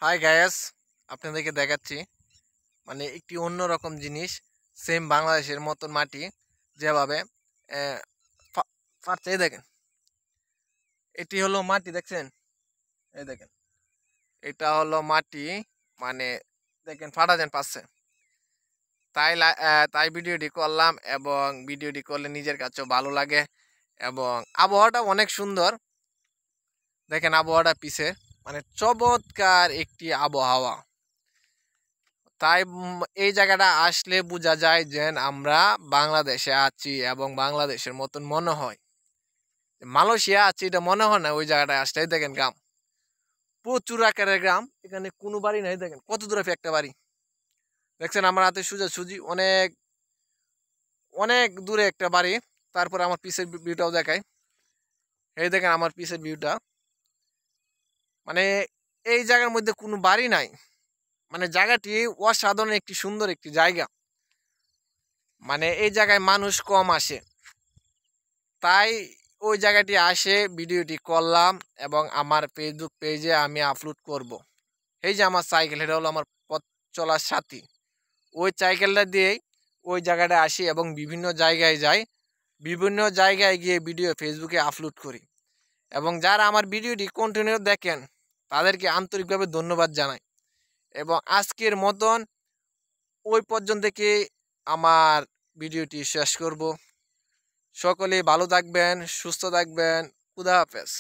High Guys, আপনাদেরকে দেখাচ্ছি মানে একটি অন্যরকম জিনিস। সেম বাংলাদেশের মতন মাটি যেভাবে ফাটছে, এই দেখেন। এটি হলো মাটি, দেখছেন? এই দেখেন, এটা হলো মাটি। মানে দেখেন ফাটা যেন পাচ্ছে। তাই ভিডিওটি করলাম, এবং ভিডিওটি করলে নিজের কাছেও ভালো লাগে, এবং আবহাওয়াটা অনেক সুন্দর। দেখেন আবহাওয়াটা পিছে, মানে চমৎকার একটি আবহাওয়া। তাই এই জায়গাটা আসলে বোঝা যায় যে আমরা বাংলাদেশে আছি, এবং বাংলাদেশের মতন মনে হয়। মালয়েশিয়া আছি এটা মনে হয় না। ওই জায়গাটায় আসলে দেখেন গ্রাম, প্রচুর আকারের গ্রাম। এখানে কোনো বাড়ি নাই, দেখেন কত দূরে একটা বাড়ি। দেখছেন আমার হাতে সোজাসুজি অনেক অনেক দূরে একটা বাড়ি। তারপরে আমার পিসের ভিউটাও দেখায়। এই দেখেন আমার পিসের ভিউটা। মানে এই জায়গার মধ্যে কোনো বাড়ি নাই। মানে জায়গাটি অসাধারণ একটি সুন্দর একটি জায়গা। মানে এই জায়গায় মানুষ কম আসে, তাই ওই জায়গাটি আসে ভিডিওটি করলাম, এবং আমার ফেসবুক পেজে আমি আপলোড করব। এই যে আমার সাইকেল, এটা হলো আমার পথ চলার সাথী। ওই সাইকেলটা দিয়েই ওই জায়গাটায় আসি এবং বিভিন্ন জায়গায় যাই। বিভিন্ন জায়গায় গিয়ে ভিডিও ফেসবুকে আপলোড করি, এবং যারা আমার ভিডিওটি কন্টিনিউ দেখেন তাদেরকে আন্তরিকভাবে ধন্যবাদ জানাই। এবং আজকের মতন ওই পর্যন্ত থেকে আমার ভিডিওটি শেষ করব। সকলেই ভালো থাকবেন, সুস্থ থাকবেন। খুদা হাফেজ।